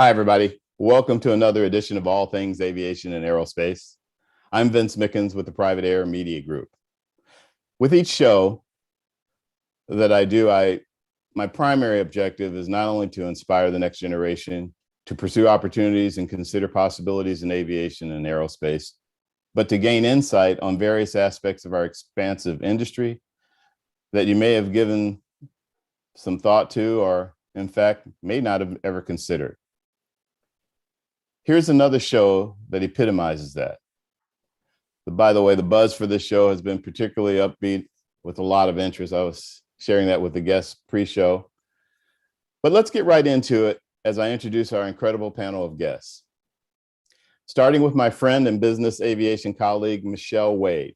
Hi, everybody. Welcome to another edition of All Things Aviation and Aerospace. I'm Vince Mickens with the Private Air Media Group. With each show that I do, my primary objective is not only to inspire the next generation to pursue opportunities and consider possibilities in aviation and aerospace, but to gain insight on various aspects of our expansive industry that you may have given some thought to, or in fact, may not have ever considered. Here's another show that epitomizes that. By the way, the buzz for this show has been particularly upbeat with a lot of interest. I was sharing that with the guests pre-show. But let's get right into it as I introduce our incredible panel of guests. Starting with my friend and business aviation colleague, Michelle Wade.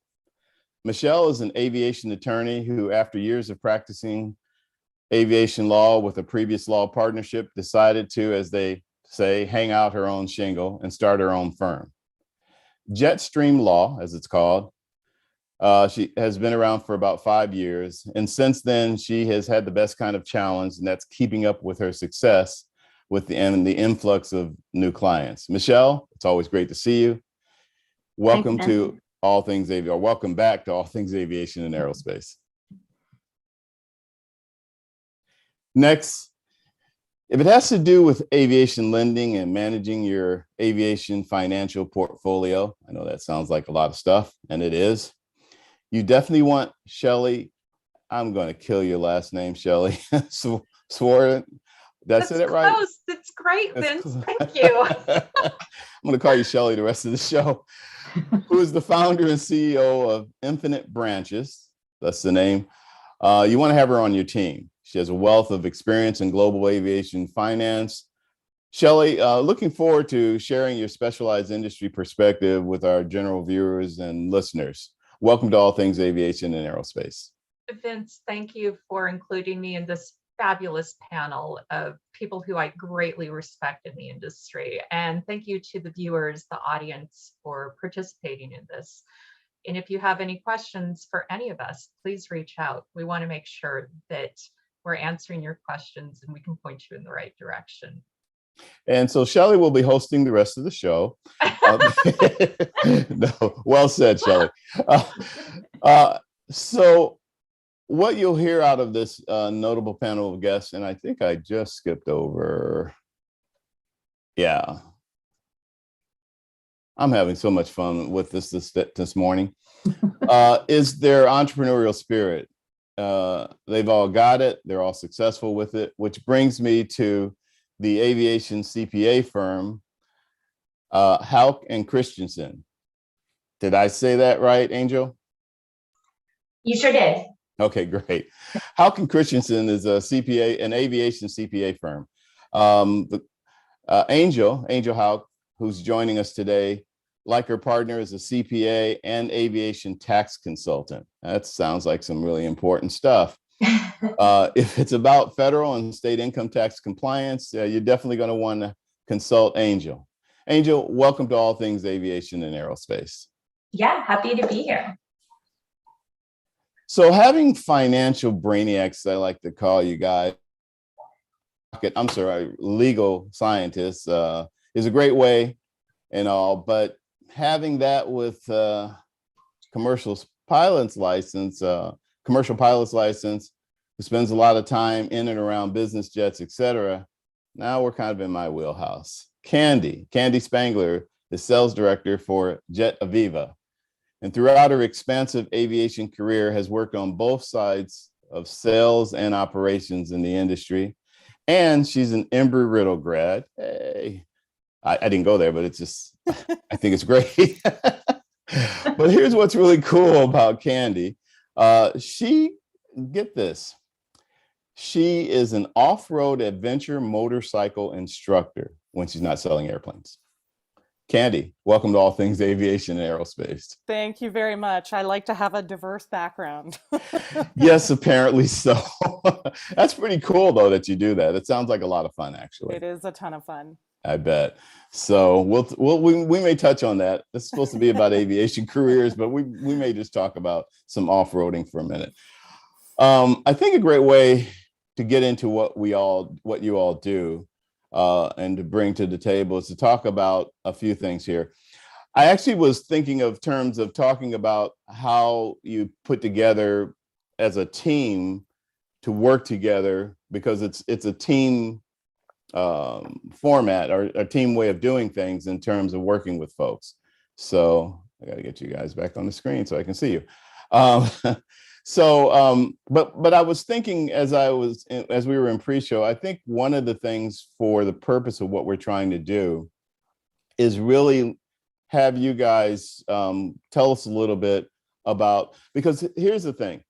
Michelle is an aviation attorney who, after years of practicing aviation law with a previous law partnership, decided to, as they say, hang out her own shingle and start her own firm. Jetstream Law, as it's called, she has been around for about 5 years. And since then, she has had the best kind of challenge, and that's keeping up with her success with the influx of new clients. Michelle, it's always great to see you. Welcome to All Things Aviation, or welcome back to All Things Aviation and Aerospace. Next, if it has to do with aviation lending and managing your aviation financial portfolio, I know that sounds like a lot of stuff, and it is. You definitely want Shelley. I'm going to kill your last name, Shelley Svoren. That's it, right? Close. That's great, Vince. Thank you. I'm going to call you Shelley the rest of the show. Who is the founder and CEO of Infinite Branches? That's the name. You want to have her on your team. She has a wealth of experience in global aviation finance. Shelley, looking forward to sharing your specialized industry perspective with our general viewers and listeners. Welcome to All Things Aviation and Aerospace. Vince, thank you for including me in this fabulous panel of people who I greatly respect in the industry. And thank you to the viewers, the audience, for participating in this. And if you have any questions for any of us, please reach out. We want to make sure that we're answering your questions and we can point you in the right direction. And so Shelley will be hosting the rest of the show. No, well said, Shelley. So what you'll hear out of this notable panel of guests, and I think I just skipped over. Yeah. I'm having so much fun with this morning, is their entrepreneurial spirit. They've all got it. They're all successful with it, which brings me to the aviation CPA firm, Houck Christensen. Did I say that right, Angel? You sure did. Okay, great. Houck Christensen is a CPA, an aviation CPA firm. Angel Houck, who's joining us today, like her partner, is a CPA and aviation tax consultant. That sounds like some really important stuff. If it's about federal and state income tax compliance, you're definitely going to want to consult Angel. Angel, welcome to All Things Aviation and Aerospace. Yeah, happy to be here. So having financial brainiacs, I like to call you guys, legal scientists, is a great way and all, but having that with commercial pilot's license, who spends a lot of time in and around business jets, etc. Now we're kind of in my wheelhouse. Kandi Spangler is sales director for JetAVIVA, and throughout her expansive aviation career has worked on both sides of sales and operations in the industry. And she's an Embry-Riddle grad. Hey, I didn't go there, but it's just, I think it's great. But here's what's really cool about Kandi. Get this, she is an off-road adventure motorcycle instructor when she's not selling airplanes. Kandi, welcome to All Things Aviation and Aerospace. Thank you very much. I like to have a diverse background. Yes, apparently so. That's pretty cool, though, that you do that. It sounds like a lot of fun, actually. It is a ton of fun. I bet. So we may touch on that. It's supposed to be about aviation careers, but we may just talk about some off-roading for a minute. I think a great way to get into what you all do and to bring to the table is to talk about a few things here. I actually was thinking of terms of talking about how you put together as a team to work together, because it's a team format or a team way of doing things in terms of working with folks. So I got to get you guys back on the screen so I can see you. But I was thinking as we were in pre-show, I think one of the things for the purpose of what we're trying to do is really have you guys tell us a little bit about, because here's the thing.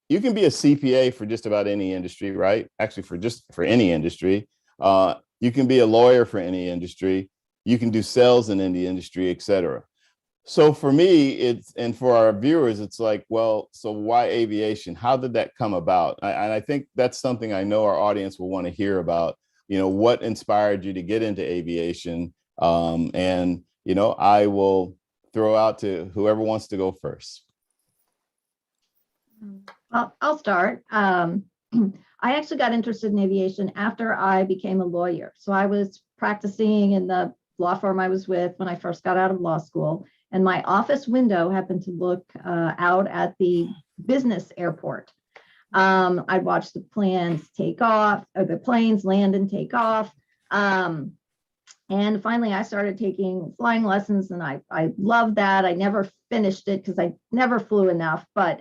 You can be a CPA for just about any industry, right? Actually, for any industry. You can be a lawyer for any industry. You can do sales in any industry, et cetera. So for me, and for our viewers, it's like, well, so why aviation? How did that come about? And I think that's something I know our audience will want to hear about. What inspired you to get into aviation? And I will throw out to whoever wants to go first. I'll start. I actually got interested in aviation after I became a lawyer. So I was practicing in the law firm I was with when I first got out of law school, and my office window happened to look out at the business airport. I'd watch the planes take off, or the planes land and take off. And finally, I started taking flying lessons, and I loved that. I never finished it because I never flew enough, but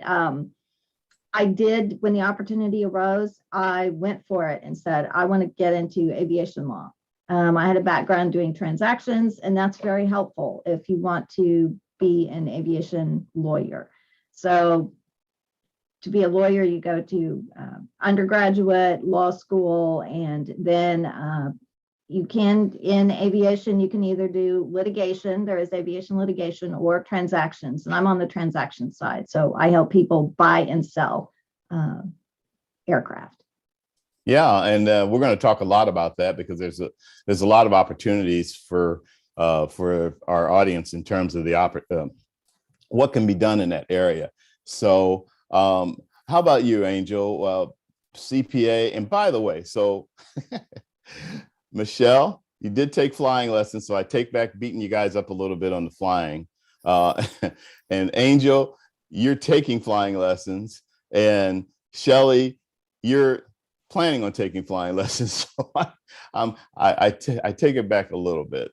I did, when the opportunity arose, I went for it and said, I want to get into aviation law. I had a background doing transactions, and that's very helpful if you want to be an aviation lawyer. So to be a lawyer, you go to undergraduate, law school, and then you can, in aviation, you can either do litigation, there is aviation litigation, or transactions. And I'm on the transaction side. So I help people buy and sell aircraft. Yeah, and we're going to talk a lot about that, because there's a lot of opportunities for our audience in terms of what can be done in that area. So how about you, Angel? CPA, and by the way, so Michelle, you did take flying lessons, so I take back beating you guys up a little bit on the flying. And Angel, you're taking flying lessons, and Shelley, you're planning on taking flying lessons. So I take it back a little bit,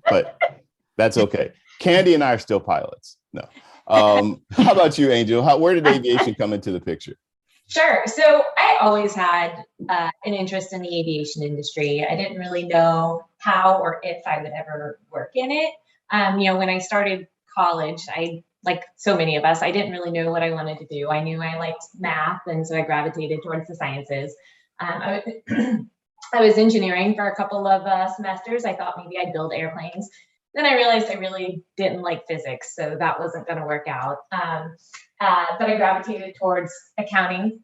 but that's okay. Kandi and I are still pilots. No. How about you, Angel? Where did aviation come into the picture? Sure. So I always had an interest in the aviation industry. I didn't really know how or if I would ever work in it. When I started college, like so many of us, I didn't really know what I wanted to do. I knew I liked math, and so I gravitated towards the sciences. I was engineering for a couple of semesters. I thought maybe I'd build airplanes. Then I realized I really didn't like physics, so that wasn't going to work out. But I gravitated towards accounting.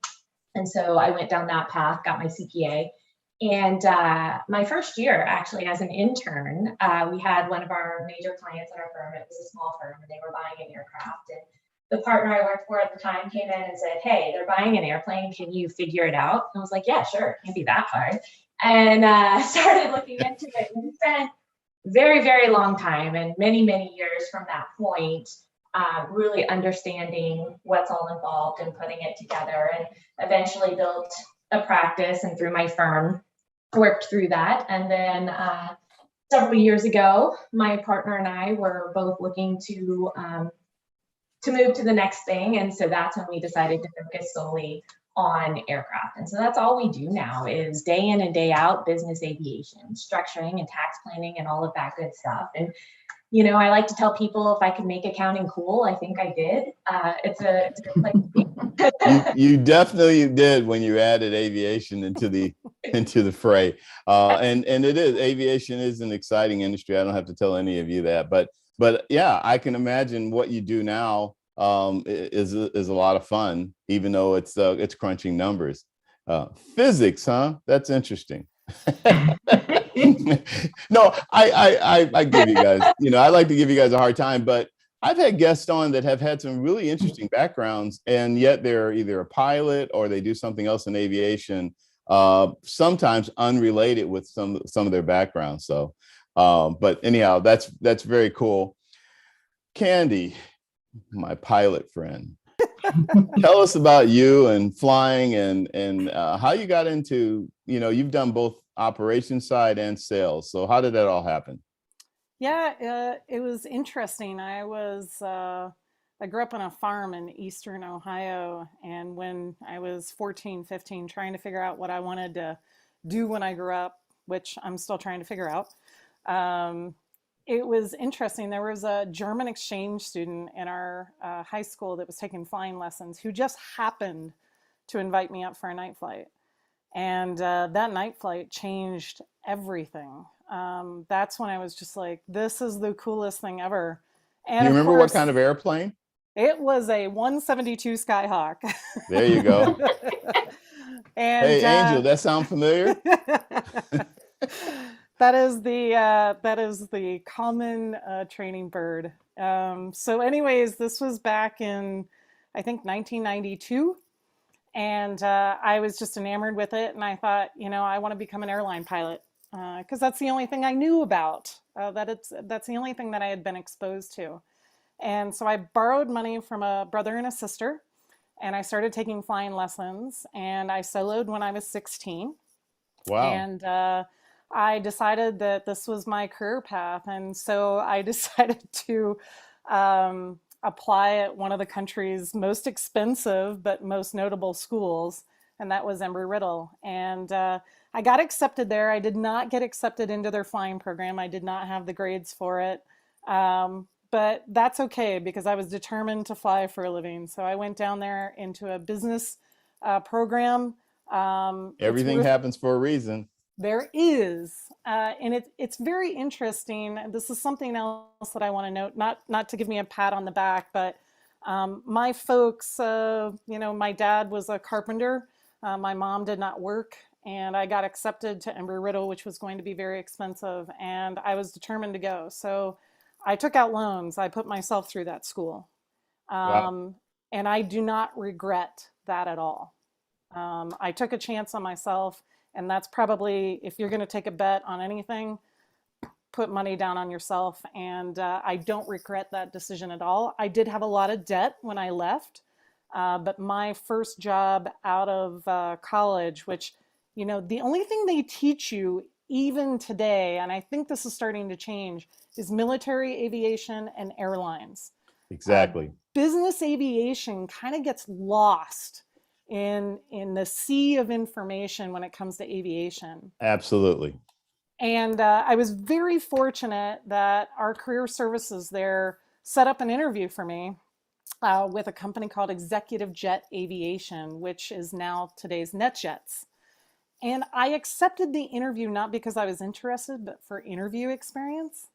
And so I went down that path, got my CPA. And my first year, actually, as an intern, we had one of our major clients at our firm. It was a small firm, and they were buying an aircraft. And the partner I worked for at the time came in and said, hey, they're buying an airplane. Can you figure it out? And I was like, yeah, sure. It can't be that hard. And started looking into it. And we spent very, very long time and many, many years from that point, really understanding what's all involved and putting it together, and eventually built a practice, and through my firm worked through that. And then several years ago, my partner and I were both looking to move to the next thing. And so that's when we decided to focus solely on aircraft. And so that's all we do now, is day in and day out business aviation, structuring and tax planning and all of that good stuff. And I like to tell people, if I could make accounting cool, I think I did. It's a good place to be. You definitely did when you added aviation into the fray. And aviation is an exciting industry. I don't have to tell any of you that, but yeah, I can imagine what you do now is a lot of fun, even though it's crunching numbers. Physics, huh? That's interesting. No, I give you guys, I like to give you guys a hard time, but I've had guests on that have had some really interesting backgrounds, and yet they're either a pilot or they do something else in aviation. sometimes unrelated with some of their backgrounds. So, but anyhow, that's very cool. Kandi, my pilot friend, tell us about you and flying and how you got into, you've done both operations side and sales. So how did that all happen? Yeah, it was interesting. I grew up on a farm in eastern Ohio, and when I was 14, 15, trying to figure out what I wanted to do when I grew up, which I'm still trying to figure out, it was interesting. There was a German exchange student in our high school that was taking flying lessons who just happened to invite me up for a night flight. And that night flight changed everything. That's when I was just like, this is the coolest thing ever. And Do you of remember course, what kind of airplane? it was a 172 Skyhawk. There you go. And Hey, Angel, that sound familiar? that is the common training bird. So anyways, this was back in, I think, 1992. And I was just enamored with it. And I thought, I want to become an airline pilot because that's the only thing I knew about. That's the only thing that I had been exposed to. And so I borrowed money from a brother and a sister, and I started taking flying lessons. And I soloed when I was 16. Wow. And I decided that this was my career path. And so I decided to apply at one of the country's most expensive but most notable schools, and that was Embry-Riddle. And I got accepted there. I did not get accepted into their flying program. I did not have the grades for it. But that's okay because I was determined to fly for a living. So I went down there into a business program. Everything happens for a reason. There is, and it's very interesting. This is something else that I want to note, not to give me a pat on the back, but my folks, my dad was a carpenter. My mom did not work, and I got accepted to Embry-Riddle, which was going to be very expensive, and I was determined to go. So I took out loans. I put myself through that school, Wow. and I do not regret that at all. I took a chance on myself. And that's probably, if you're going to take a bet on anything, put money down on yourself. And I don't regret that decision at all. I did have a lot of debt when I left. But my first job out of college, which, the only thing they teach you even today, and I think this is starting to change, is military aviation and airlines. Exactly. Business aviation kind of gets lost in the sea of information when it comes to aviation. Absolutely. And I was very fortunate that our career services there set up an interview for me with a company called Executive Jet Aviation, which is now today's NetJets. And I accepted the interview not because I was interested, but for interview experience.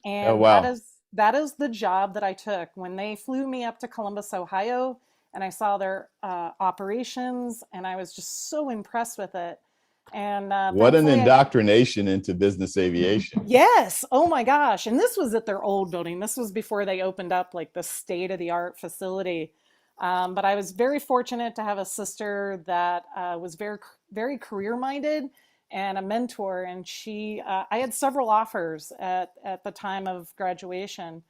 And Oh, wow. that is the job that I took when they flew me up to Columbus, Ohio. And I saw their operations, and I was just so impressed with it. And What an indoctrination into business aviation. Yes. Oh my gosh. And this was at their old building. This was before they opened up like the state-of-the-art facility. But I was very fortunate to have a sister that was very, very career-minded and a mentor. And I had several offers at the time of graduation.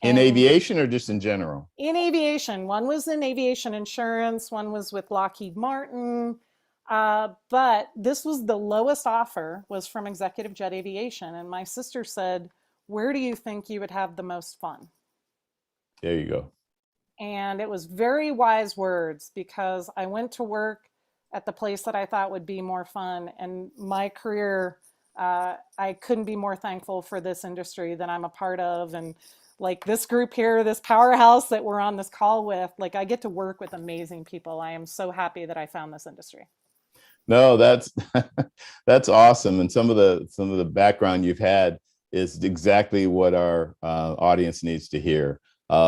In aviation or just in general? In aviation. One was in aviation insurance, one was with Lockheed Martin. But this was the lowest offer, was from Executive Jet Aviation. And my sister said, where do you think you would have the most fun? There you go. And it was very wise words because I went to work at the place that I thought would be more fun. And my career, I couldn't be more thankful for this industry that I'm a part of. And like this group here, this powerhouse that we're on this call with, like I get to work with amazing people. I am so happy that I found this industry. No, that's that's awesome. And some of the background you've had is exactly what our audience needs to hear,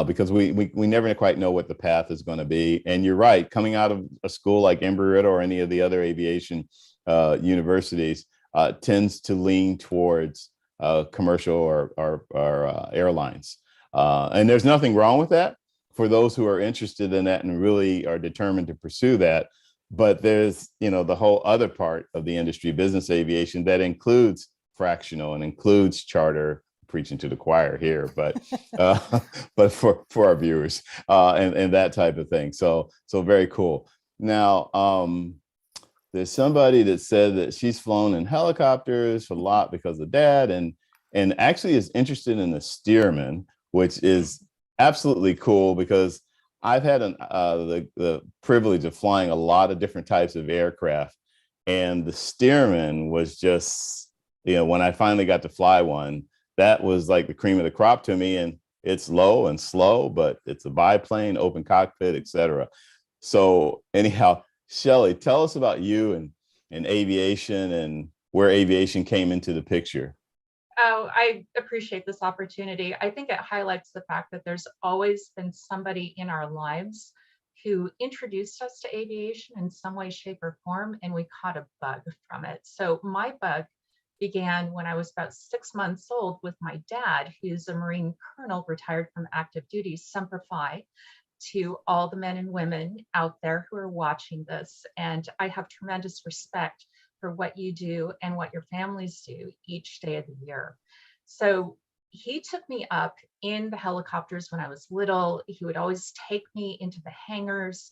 because we never quite know what the path is going to be. And you're right, coming out of a school like Embry-Riddle or any of the other aviation universities tends to lean towards commercial or airlines. And there's nothing wrong with that for those who are interested in that and really are determined to pursue that. But there's, the whole other part of the industry, business aviation, that includes fractional and includes charter, preaching to the choir here, but but for our viewers, and that type of thing. So very cool. Now, there's somebody that said that she's flown in helicopters a lot because of dad, and actually is interested in the steerman, which is absolutely cool, because I've had the privilege of flying a lot of different types of aircraft, and the steerman was just, when I finally got to fly one, that was like the cream of the crop to me. And it's low and slow, but it's a biplane, open cockpit, etc. So anyhow, Shelley, tell us about you and aviation, and where aviation came into the picture. Oh, I appreciate this opportunity. I think it highlights the fact that there's always been somebody in our lives who introduced us to aviation in some way, shape, or form, and we caught a bug from it. So my bug began when I was about 6 months old with my dad, who's a Marine colonel retired from active duty. Semper Fi to all the men and women out there who are watching this. And I have tremendous respect for what you do and what your families do each day of the year. So he took me up in the helicopters when I was little. He would always take me into the hangars.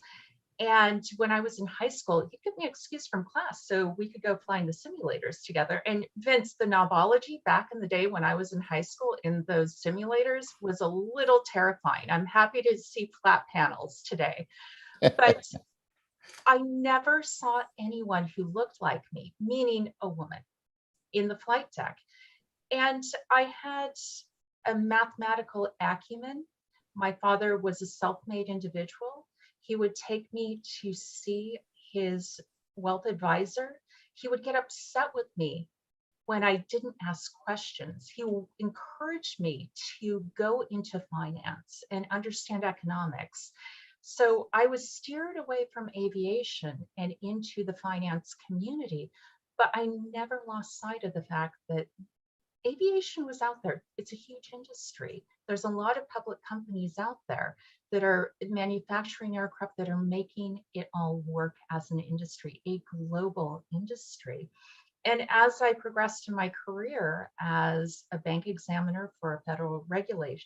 And when I was in high school, he'd give me an excuse from class so we could go flying the simulators together. And Vince, the knobology back in the day when I was in high school in those simulators was a little terrifying. I'm happy to see flat panels today, but I never saw anyone who looked like me, meaning a woman, in the flight deck. And I had a mathematical acumen. My father was a self-made individual. He would take me to see his wealth advisor. He would get upset with me when I didn't ask questions. He encouraged me to go into finance and understand economics. So I was steered away from aviation and into the finance community, but I never lost sight of the fact that aviation was out there. It's a huge industry. There's a lot of public companies out there that are manufacturing aircraft that are making it all work as an industry, a global industry. And as I progressed in my career as a bank examiner for a federal regulating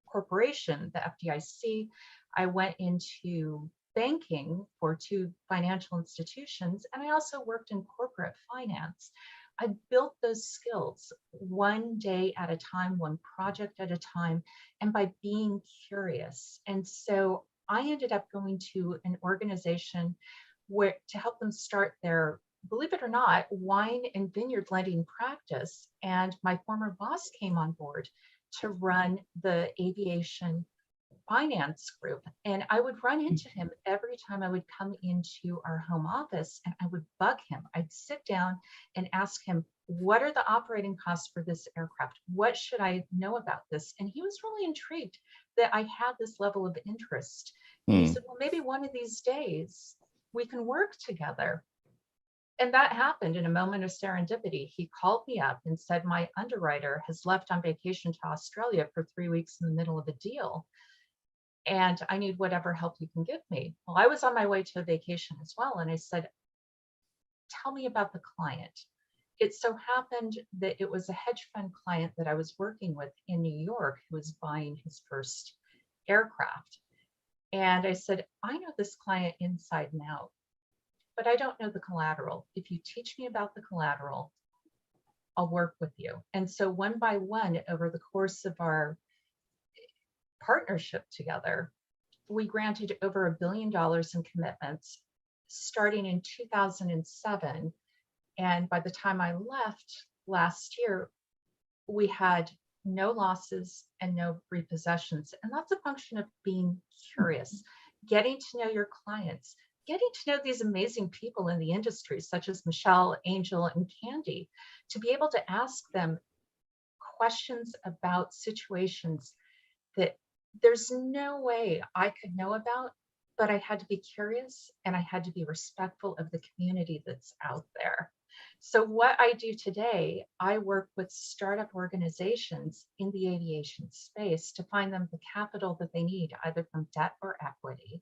corporation, the FDIC, I went into banking for 2 financial institutions, and I also worked in corporate finance. I built those skills one day at a time, one project at a time, and by being curious. And so I ended up going to an organization where to help them start their, believe it or not, wine and vineyard lending practice. And my former boss came on board to run the aviation finance group. And I would run into him every time I would come into our home office, and I would bug him. I'd sit down and ask him, what are the operating costs for this aircraft? What should I know about this? And he was really intrigued that I had this level of interest. And he said, well, maybe one of these days we can work together. And that happened in a moment of serendipity. He called me up and said, my underwriter has left on vacation to Australia for 3 weeks in the middle of a deal, and I need whatever help you can give me. Well, I was on my way to a vacation as well. And I said, tell me about the client. It so happened that it was a hedge fund client that I was working with in New York who was buying his first aircraft. And I said, I know this client inside and out, but I don't know the collateral. If you teach me about the collateral, I'll work with you. And so one by one, over the course of our partnership together, we granted over $1 billion in commitments starting in 2007. And by the time I left last year, we had no losses and no repossessions. And that's a function of being curious, getting to know your clients, getting to know these amazing people in the industry, such as Michelle, Angel, and Kandi, to be able to ask them questions about situations that there's no way I could know about, but I had to be curious and I had to be respectful of the community that's out there. So what I do today, I work with startup organizations in the aviation space to find them the capital that they need, either from debt or equity.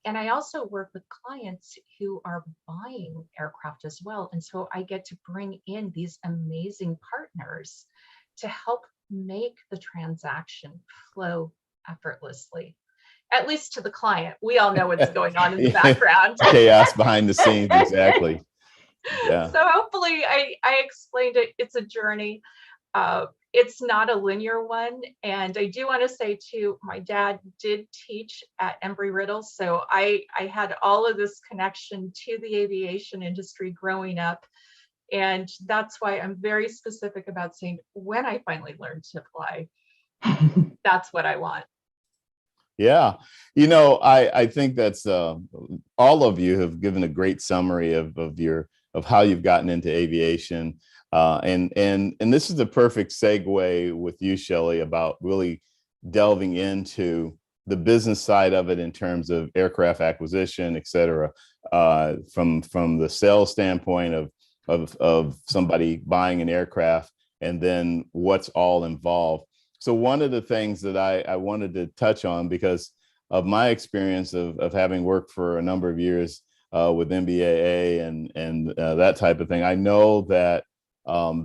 And I also work with clients who are buying aircraft as well. And so I get to bring in these amazing partners to help make the transaction flow effortefully, at least to the client. We all know what's going on in the background. Chaos behind the scenes, exactly. Yeah. So hopefully I explained it. It's a journey. It's not a linear one. And I do want to say too, my dad did teach at Embry-Riddle. So I had all of this connection to the aviation industry growing up. And that's why I'm very specific about saying when I finally learn to fly, that's what I want. Yeah. You know, I think that's all of you have given a great summary of how you've gotten into aviation. And this is the perfect segue with you, Shelley, about really delving into the business side of it in terms of aircraft acquisition, et cetera, from the sales standpoint of somebody buying an aircraft, and then what's all involved. So one of the things that I wanted to touch on, because of my experience of having worked for a number of years with NBAA and that type of thing, I know that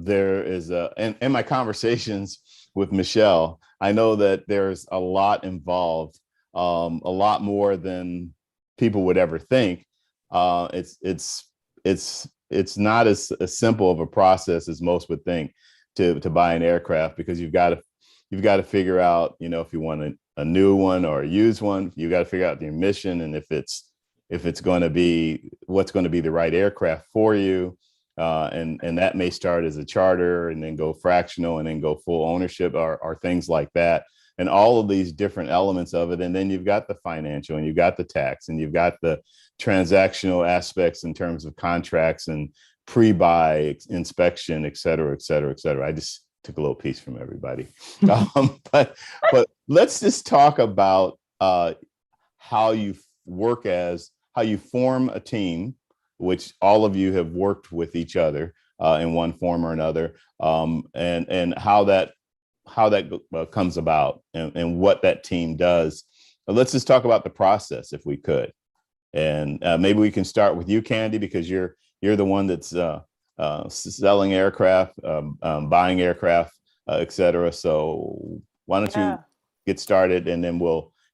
there is in my conversations with Michelle, I know that there's a lot involved, a lot more than people would ever think. It's not as simple of a process as most would think to buy an aircraft, because you've got to figure out, you know, if you want a new one or a used one, you got to figure out the emission, and if it's going to be what's going to be the right aircraft for you. And that may start as a charter and then go fractional and then go full ownership or things like that. And all of these different elements of it. And then you've got the financial, and you've got the tax, and you've got the transactional aspects in terms of contracts and pre-buy inspection, et cetera, et cetera, et cetera. I just took a little piece from everybody. But let's just talk about how you form a team, which all of you have worked with each other in one form or another, and how that comes about, and what that team does. Let's just talk about the process, if we could. And maybe we can start with you, Kandi, because you're the one that's selling aircraft, buying aircraft, et cetera. So why don't you get started, and then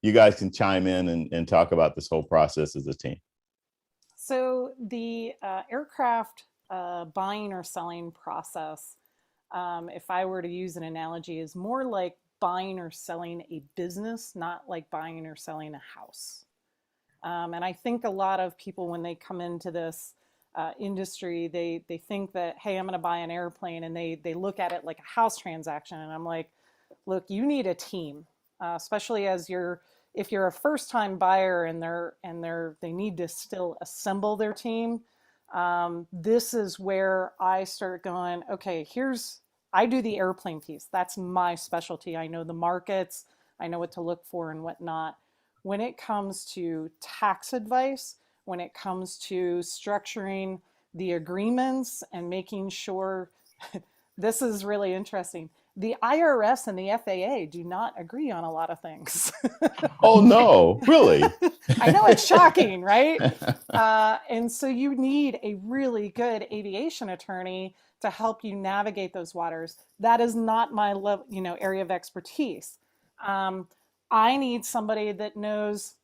you guys can chime in and talk about this whole process as a team. So the aircraft buying or selling process, if I were to use an analogy, is more like buying or selling a business, not like buying or selling a house. And I think a lot of people, when they come into this industry, they think that, hey, I'm going to buy an airplane, and they look at it like a house transaction. And I'm like, look, you need a team, especially if you're a first-time buyer and they need to still assemble their team. This is where I start going, okay, I do the airplane piece. That's my specialty. I know the markets, I know what to look for and whatnot. When it comes to tax advice, when it comes to structuring the agreements and making sure, this is really interesting. The IRS and the FAA do not agree on a lot of things. Oh, no, really? I know it's shocking, right? And so you need a really good aviation attorney to help you navigate those waters. That is not my area of expertise. I need somebody that knows,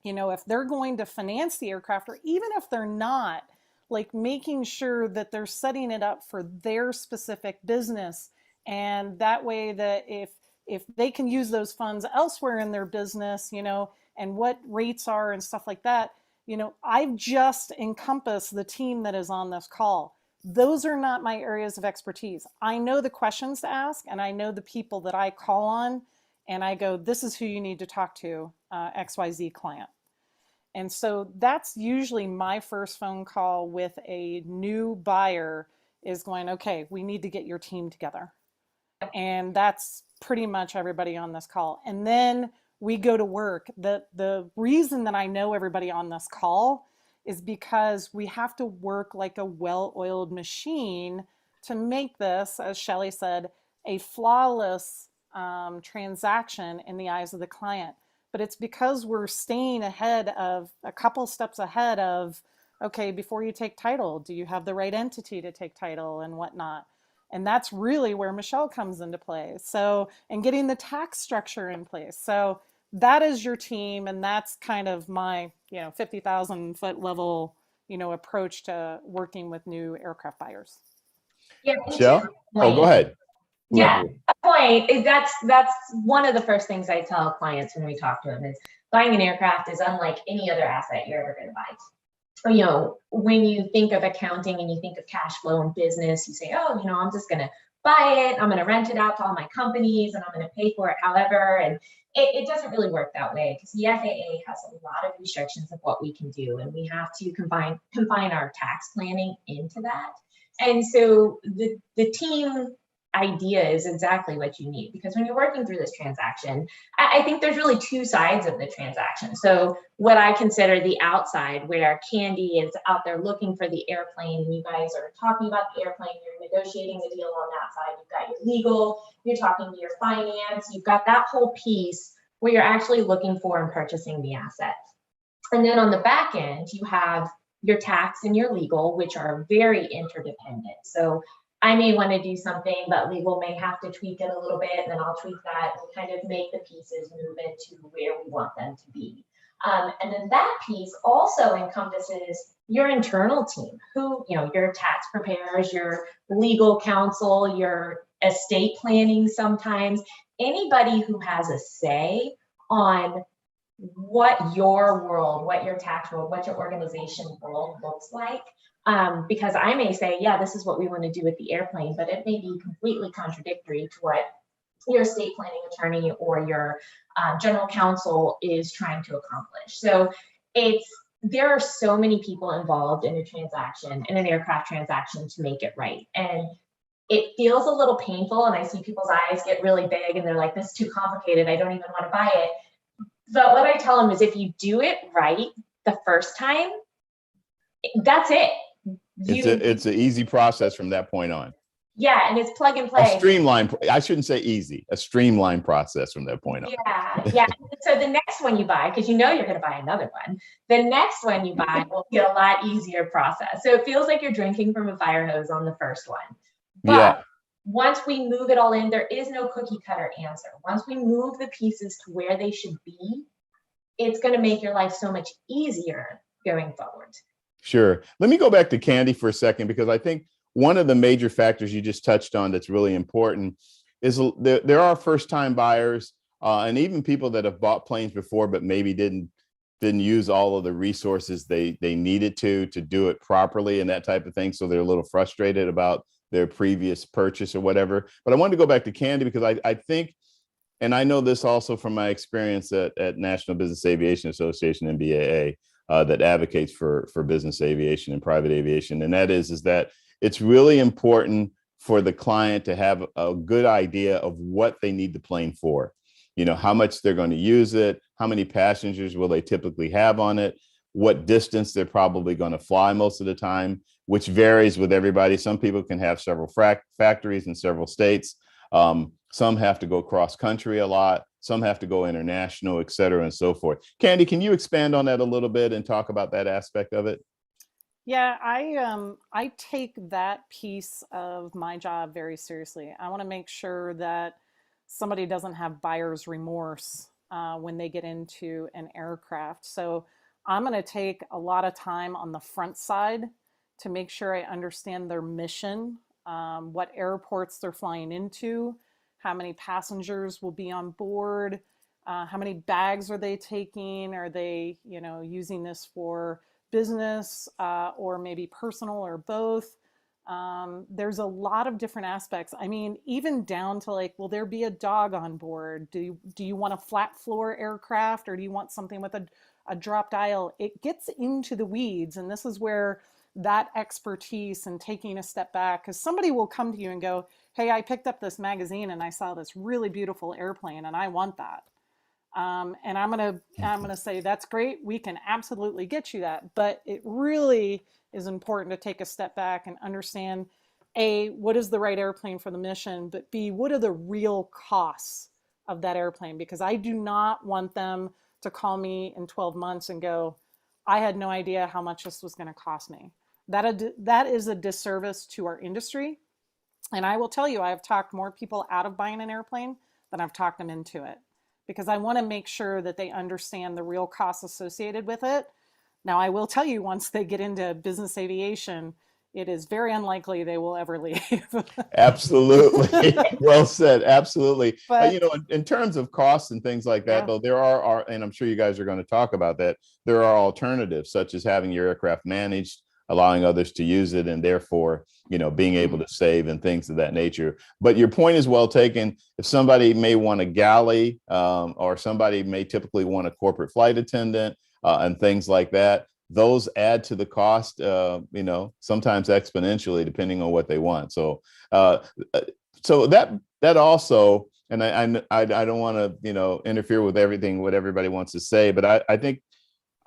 if they're going to finance the aircraft, or even if they're not, like making sure that they're setting it up for their specific business. And that way that if they can use those funds elsewhere in their business, and what rates are and stuff like that, I've just encompassed the team that is on this call. Those are not my areas of expertise. I know the questions to ask, and I know the people that I call on, and I go, this is who you need to talk to, XYZ client. And so that's usually my first phone call with a new buyer, is going, okay, we need to get your team together. And that's pretty much everybody on this call. And then we go to work. The reason that I know everybody on this call is because we have to work like a well-oiled machine to make this, as Shelley said, a flawless transaction in the eyes of the client. but it's because we're staying ahead of a couple steps ahead of, okay, before you take title, do you have the right entity to take title and whatnot? And that's really where Michelle comes into play. So, and getting the tax structure in place. So that is your team. And that's kind of my, 50,000 foot level, approach to working with new aircraft buyers. Yeah. Michelle? Oh, go ahead. Yeah, the point is that's one of the first things I tell clients when we talk to them is buying an aircraft is unlike any other asset you're ever going to buy. When you think of accounting and you think of cash flow in business, you say, oh, I'm just going to buy it. I'm going to rent it out to all my companies and I'm going to pay for it however. And it doesn't really work that way because the FAA has a lot of restrictions of what we can do. And we have to confine our tax planning into that. And so the team idea is exactly what you need, because when you're working through this transaction, I think there's really two sides of the transaction. So what I consider the outside, where Kandi is out there looking for the airplane and you guys are talking about the airplane, you're negotiating the deal on that side, you've got your legal, you're talking to your finance, you've got that whole piece where you're actually looking for and purchasing the asset. And then on the back end, you have your tax and your legal, which are very interdependent. So I may want to do something, but legal may have to tweak it a little bit, and then I'll tweak that and kind of make the pieces move into where we want them to be. And then that piece also encompasses your internal team, who, your tax preparers, your legal counsel, your estate planning sometimes, anybody who has a say on what your world, what your tax world, what your organization world looks like. Because I may say, yeah, this is what we want to do with the airplane, but it may be completely contradictory to what your estate planning attorney or your general counsel is trying to accomplish. So there are so many people involved in a transaction, in an aircraft transaction, to make it right. And it feels a little painful, and I see people's eyes get really big and they're like, this is too complicated, I don't even want to buy it. But what I tell them is, if you do it right the first time, that's it. It's an easy process from that point on. Yeah, and it's plug and play. A streamlined, I shouldn't say easy, a streamlined process from that point on. Yeah. So the next one you buy, because you're going to buy another one, the next one you buy will be a lot easier process. So it feels like you're drinking from a fire hose on the first one. But once we move it all in, there is no cookie cutter answer. Once we move the pieces to where they should be, it's going to make your life so much easier going forward. Sure. Let me go back to Kandi for a second, because I think one of the major factors you just touched on that's really important is there are first-time buyers and even people that have bought planes before, but maybe didn't use all of the resources they needed to do it properly and that type of thing. So they're a little frustrated about their previous purchase or whatever. But I wanted to go back to Kandi because I think, and I know this also from my experience at National Business Aviation Association, NBAA, that advocates for business aviation and private aviation. And that is that it's really important for the client to have a good idea of what they need the plane for. How much they're going to use it, how many passengers will they typically have on it, what distance they're probably going to fly most of the time, which varies with everybody. Some people can have several factories in several states. Some have to go cross country a lot. Some have to go international, et cetera, and so forth. Kandi, can you expand on that a little bit and talk about that aspect of it? Yeah, I take that piece of my job very seriously. I want to make sure that somebody doesn't have buyer's remorse when they get into an aircraft. So I'm going to take a lot of time on the front side to make sure I understand their mission, what airports they're flying into, how many passengers will be on board, how many bags are they taking, are they using this for business or maybe personal or both. There's a lot of different aspects. I mean, even down to like, will there be a dog on board? Do you want a flat floor aircraft, or do you want something with a dropped aisle? It gets into the weeds, and this is where that expertise and taking a step back, because somebody will come to you and go, hey, I picked up this magazine and I saw this really beautiful airplane and I want that. And I'm gonna say, that's great. We can absolutely get you that. But it really is important to take a step back and understand, A, what is the right airplane for the mission, but B, what are the real costs of that airplane, because I do not want them to call me in 12 months and go, I had no idea how much this was going to cost me. That is a disservice to our industry. And I will tell you, I've talked more people out of buying an airplane than I've talked them into it, because I want to make sure that they understand the real costs associated with it. Now, I will tell you, once they get into business aviation, it is very unlikely they will ever leave. Absolutely. Well said. Absolutely. But You know, in terms of costs and things like that, Yeah. though, there are, and I'm sure you guys are going to talk about that, there are alternatives, such as having your aircraft managed, allowing others to use it, and therefore, you know, being able to save and things of that nature. But your point is well taken. If somebody may want a galley, or somebody may typically want a corporate flight attendant, and things like that, those add to the cost, you know, sometimes exponentially, depending on what they want. So, so that also, and I don't want to, you know, interfere with everything what everybody wants to say, but I think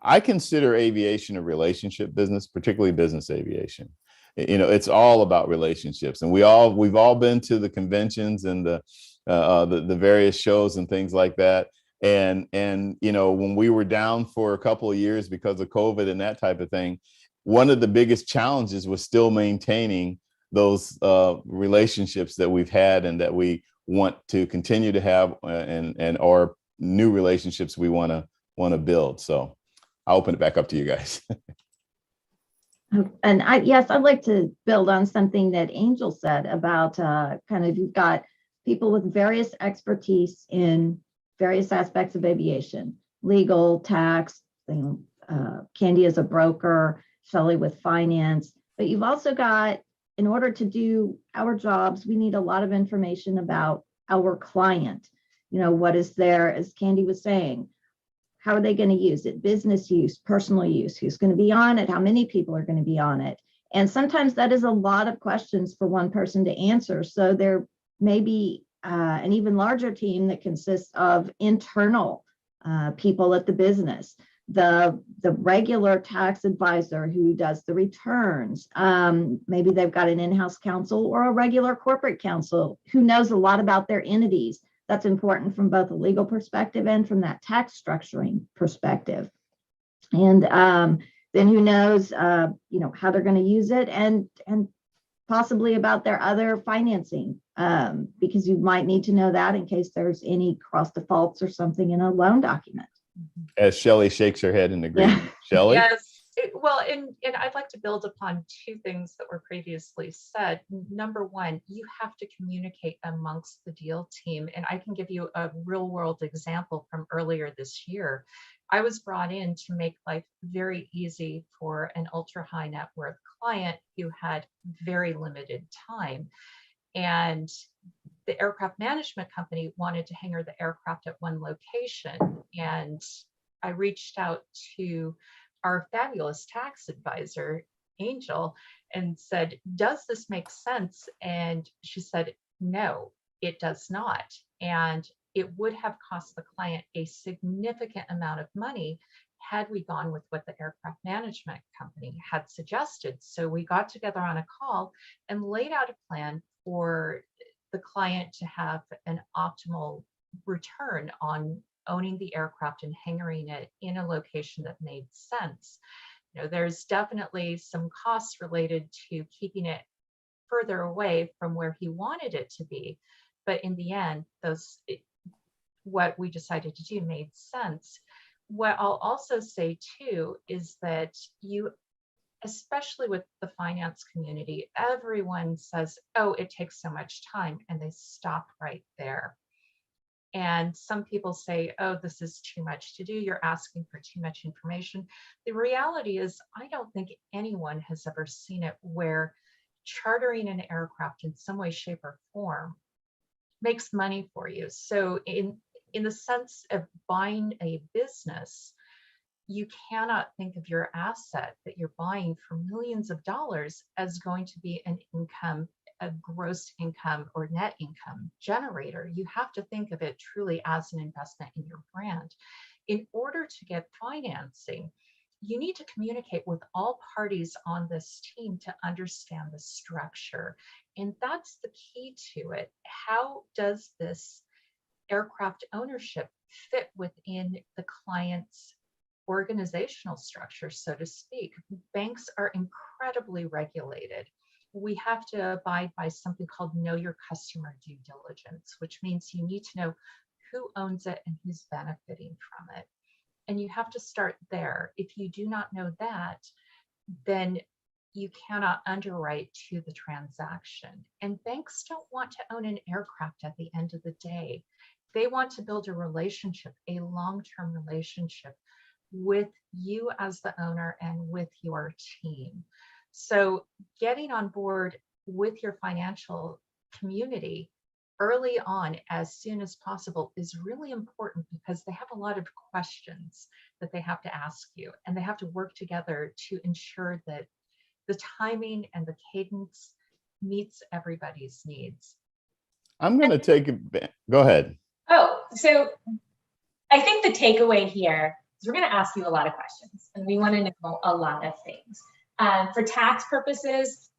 I consider aviation a relationship business, particularly business aviation. You know, it's all about relationships, and we've all been to the conventions and the various shows and things like that. And you know, when we were down for a couple of years because of COVID and that type of thing, one of the biggest challenges was still maintaining those relationships that we've had and that we want to continue to have, and or new relationships we want to build. So I'll open it back up to you guys. And yes, I'd like to build on something that Angel said about kind of, you've got people with various expertise in various aspects of aviation, legal, tax, Kandi as a broker, Shelley with finance. But you've also got, in order to do our jobs, we need a lot of information about our client. You know, what is there, as Kandi was saying, how are they going to use it? Business use, personal use, who's going to be on it? How many people are going to be on it? And sometimes that is a lot of questions for one person to answer. So there may be an even larger team that consists of internal people at the business, the regular tax advisor who does the returns. Maybe they've got an in-house counsel or a regular corporate counsel who knows a lot about their entities. That's important from both a legal perspective and from that tax structuring perspective. And then who knows, you know, how they're going to use it, and possibly about their other financing, because you might need to know that in case there's any cross defaults or something in a loan document. As Shelley shakes her head in agreement. Yeah. Shelley? Yes. Well, and I'd like to build upon two things that were previously said. Number one, you have to communicate amongst the deal team. And I can give you a real world example from earlier this year. I was brought in to make life very easy for an ultra high net worth client who had very limited time. And the aircraft management company wanted to hangar the aircraft at one location. And I reached out to our fabulous tax advisor, Angel, and said, does this make sense? And she said, no, it does not. And it would have cost the client a significant amount of money had we gone with what the aircraft management company had suggested. So we got together on a call and laid out a plan for the client to have an optimal return on owning the aircraft and hangaring it in a location that made sense. You know, there's definitely some costs related to keeping it further away from where he wanted it to be, but in the end, what we decided to do made sense. What I'll also say too is that you, especially with the finance community, everyone says, oh, it takes so much time, and they stop right there. And some people say, oh, this is too much to do. You're asking for too much information. The reality is, I don't think anyone has ever seen it where chartering an aircraft in some way, shape, or form makes money for you. So in the sense of buying a business, you cannot think of your asset that you're buying for millions of dollars as going to be an income, a gross income or net income generator. You have to think of it truly as an investment in your brand. In order to get financing, you need to communicate with all parties on this team to understand the structure. And that's the key to it. How does this aircraft ownership fit within the client's organizational structure, so to speak. Banks are incredibly regulated. We have to abide by something called know your customer due diligence, which means you need to know who owns it and who's benefiting from it. And you have to start there. If you do not know that, then you cannot underwrite to the transaction. And banks don't want to own an aircraft at the end of the day. They want to build a relationship, a long-term relationship with you as the owner and with your team. So getting on board with your financial community early on, as soon as possible, is really important because they have a lot of questions that they have to ask you, and they have to work together to ensure that the timing and the cadence meets everybody's needs. I'm going to take it. Go ahead. Oh, so I think the takeaway here is we're going to ask you a lot of questions, and we want to know a lot of things. For tax purposes,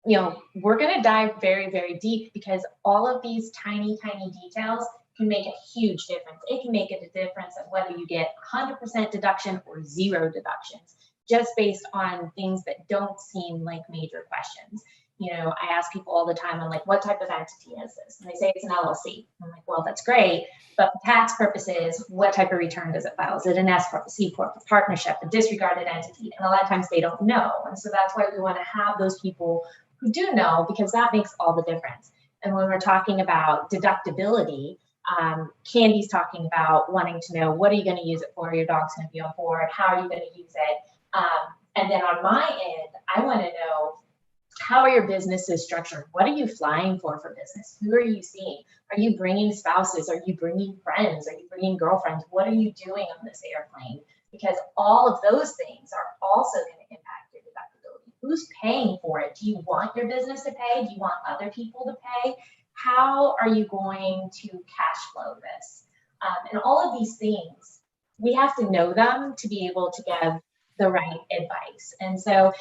we're going to dive very, very deep because all of these tiny, tiny details can make a huge difference. It can make a difference of whether you get 100% deduction or 0 deductions, just based on things that don't seem like major questions. I ask people all the time, I'm like, what type of entity is this? And they say it's an LLC. I'm like, well, that's great. But for tax purposes, what type of return does it file? Is it an S corp, a C corp, a partnership, a disregarded entity? And a lot of times they don't know. And so that's why we want to have those people who do know, because that makes all the difference. And when we're talking about deductibility, Kandi's talking about wanting to know, what are you going to use it for? Your dog's going to be on board. How are you going to use it? And then on my end, I want to know, how are your businesses structured? What are you flying for business? Who are you seeing? Are you bringing spouses? Are you bringing friends? Are you bringing girlfriends? What are you doing on this airplane? Because all of those things are also going to impact your deductibility. Who's paying for it? Do you want your business to pay? Do you want other people to pay? How are you going to cash flow this? And all of these things, we have to know them to be able to give the right advice. And so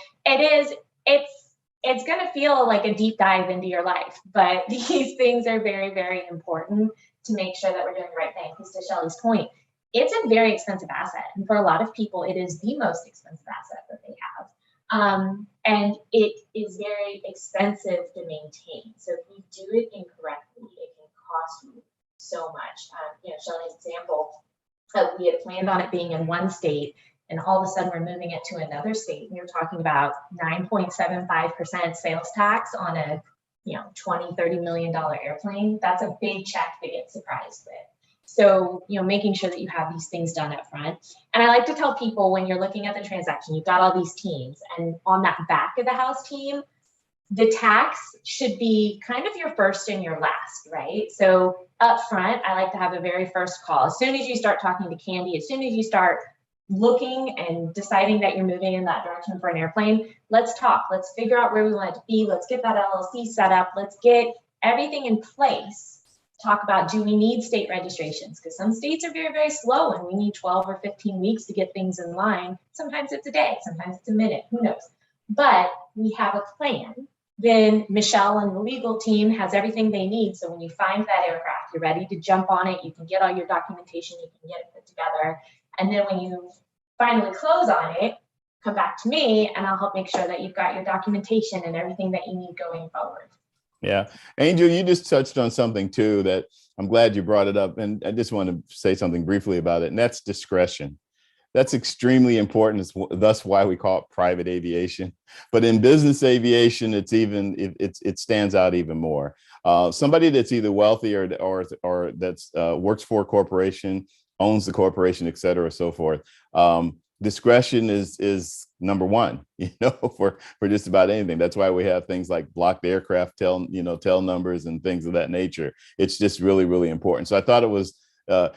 it's going to feel like a deep dive into your life, but these things are very, very important to make sure that we're doing the right thing. Because to Shelley's point, it's a very expensive asset. And for a lot of people, it is the most expensive asset that they have. And it is very expensive to maintain. So if you do it incorrectly, it can cost you so much. Shelley's example, we had planned on it being in one state, and all of a sudden we're moving it to another state. You're talking about 9.75% sales tax on a $20-30 million airplane. That's a big check to get surprised with. So, making sure that you have these things done up front. And I like to tell people, when you're looking at the transaction, you've got all these teams, and on that back of the house team, the tax should be kind of your first and your last, right? So up front, I like to have a very first call. As soon as you start talking to Kandi, as soon as you start looking and deciding that you're moving in that direction for an airplane, let's talk. Let's figure out where we want it to be. Let's get that LLC set up. Let's get everything in place. Talk about, do we need state registrations? Because some states are very, very slow, and we need 12 or 15 weeks to get things in line. Sometimes it's a day, sometimes it's a minute, who knows? But we have a plan. Then Michelle and the legal team has everything they need. So when you find that aircraft, you're ready to jump on it. You can get all your documentation, you can get it put together. And then when you finally close on it, come back to me, and I'll help make sure that you've got your documentation and everything that you need going forward. Yeah. Angel, you just touched on something too that I'm glad you brought it up. And I just want to say something briefly about it. And that's discretion. That's extremely important. It's thus why we call it private aviation. But in business aviation, it stands out even more. Somebody that's either wealthy or that's works for a corporation, owns the corporation, et cetera, so forth. Discretion is number one, for just about anything. That's why we have things like blocked aircraft tail numbers and things of that nature. It's just really, really important. So I thought it was,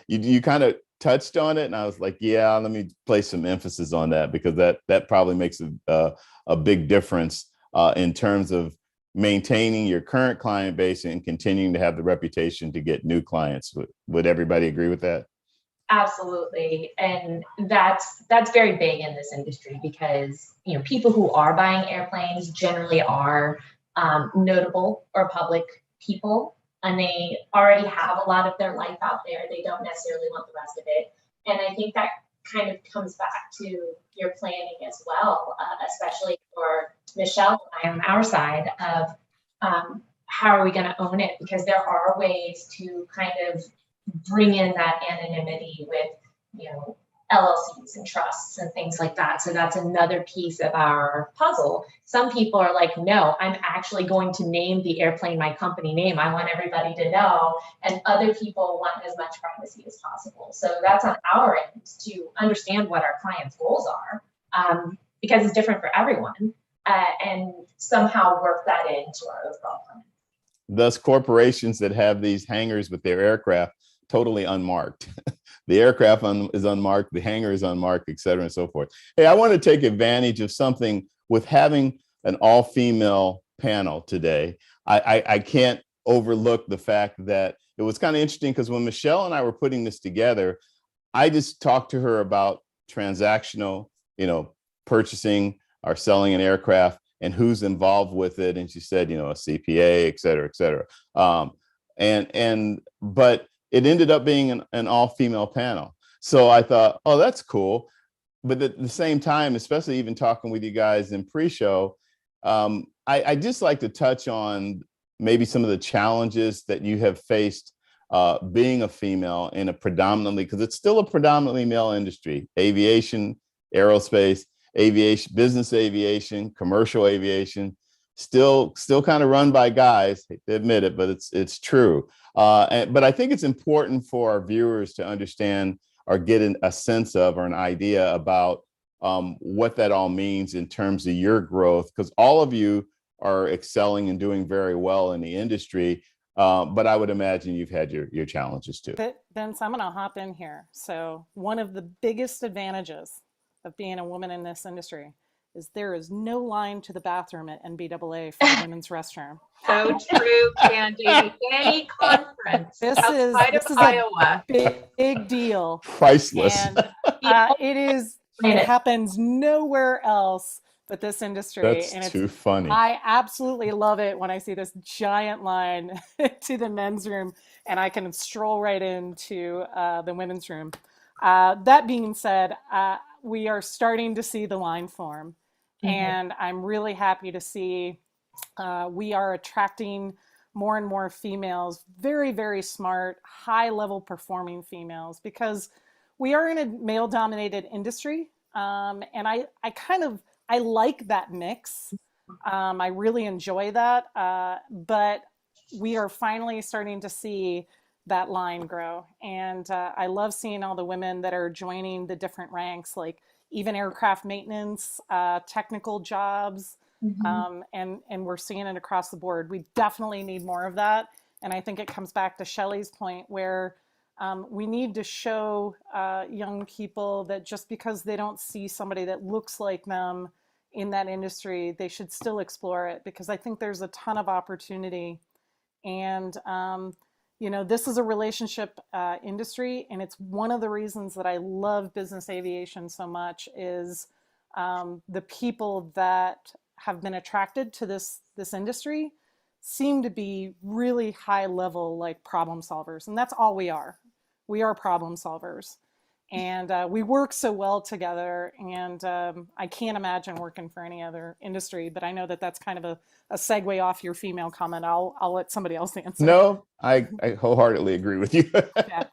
you kind of touched on it, and I was like, yeah, let me place some emphasis on that, because that probably makes a big difference in terms of maintaining your current client base and continuing to have the reputation to get new clients. Would everybody agree with that? Absolutely. And that's very big in this industry, because people who are buying airplanes generally are notable or public people. and they already have a lot of their life out there. They don't necessarily want the rest of it. And I think that kind of comes back to your planning as well, especially for Michelle and I on our side of how are we going to own it? Because there are ways to kind of bring in that anonymity with, LLCs and trusts and things like that. So that's another piece of our puzzle. Some people are like, no, I'm actually going to name the airplane my company name. I want everybody to know. And other people want as much privacy as possible. So that's on our end to understand what our clients' goals are, because it's different for everyone, and somehow work that into our overall plan. Thus, corporations that have these hangars with their aircraft totally unmarked. The aircraft is unmarked, the hangar is unmarked, et cetera, and so forth. Hey, I want to take advantage of something with having an all-female panel today. I can't overlook the fact that it was kind of interesting because when Michelle and I were putting this together, I just talked to her about transactional, purchasing or selling an aircraft and who's involved with it. And she said, a CPA, et cetera, et cetera. But it ended up being an all-female panel. So I thought, oh, that's cool. But at the same time, especially even talking with you guys in pre-show, I just like to touch on maybe some of the challenges that you have faced being a female in a predominantly, because it's still a predominantly male industry, aviation, aerospace, aviation, business aviation, commercial aviation, still kind of run by guys. I hate to admit it, but it's true. But I think it's important for our viewers to understand or get a sense of or an idea about what that all means in terms of your growth, because all of you are excelling and doing very well in the industry. But I would imagine you've had your challenges too. Vince, I'm going to hop in here. So one of the biggest advantages of being a woman in this industry is there is no line to the bathroom at NBAA for the women's restroom. So true, Kandi. Any conference outside of Iowa. A big deal. Priceless. And it happens nowhere else but this industry. That's and too funny. I absolutely love it when I see this giant line to the men's room and I can stroll right into the women's room. That being said, we are starting to see the line form. And I'm really happy to see we are attracting more and more females, very, very smart, high level performing females, because we are in a male dominated industry. And I like that mix. I really enjoy that. But we are finally starting to see that line grow. And I love seeing all the women that are joining the different ranks, like even aircraft maintenance, technical jobs, and we're seeing it across the board. We definitely need more of that. And I think it comes back to Shelley's point where we need to show young people that just because they don't see somebody that looks like them in that industry, they should still explore it, because I think there's a ton of opportunity. And this is a relationship industry, and it's one of the reasons that I love business aviation so much is the people that have been attracted to this industry seem to be really high level, like problem solvers, and that's all we are. We are problem solvers, and we work so well together. And I can't imagine working for any other industry. But I know that that's kind of a segue off your female comment. I'll let somebody else answer. No, I wholeheartedly agree with you. Yeah.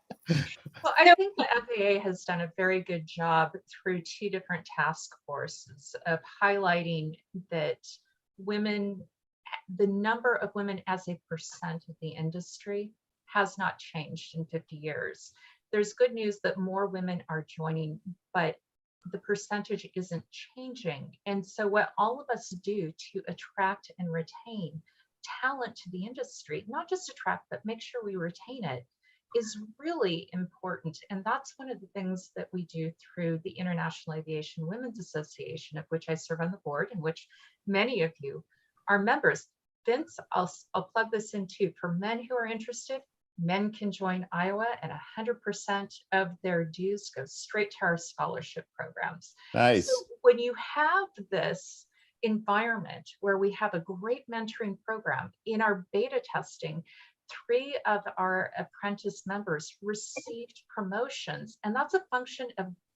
Well, I think the FAA has done a very good job through 2 different task forces of highlighting that women, the number of women as a percent of the industry has not changed in 50 years. There's good news that more women are joining, but the percentage isn't changing. And so what all of us do to attract and retain talent to the industry, not just attract, but make sure we retain it, is really important. And that's one of the things that we do through the International Aviation Women's Association, of which I serve on the board, and which many of you are members. Vince, I'll plug this in too. For men who are interested, men can join Iowa, and 100% of their dues go straight to our scholarship programs. Nice. So when you have this environment where we have a great mentoring program in our beta testing, 3 of our apprentice members received promotions, and that's a function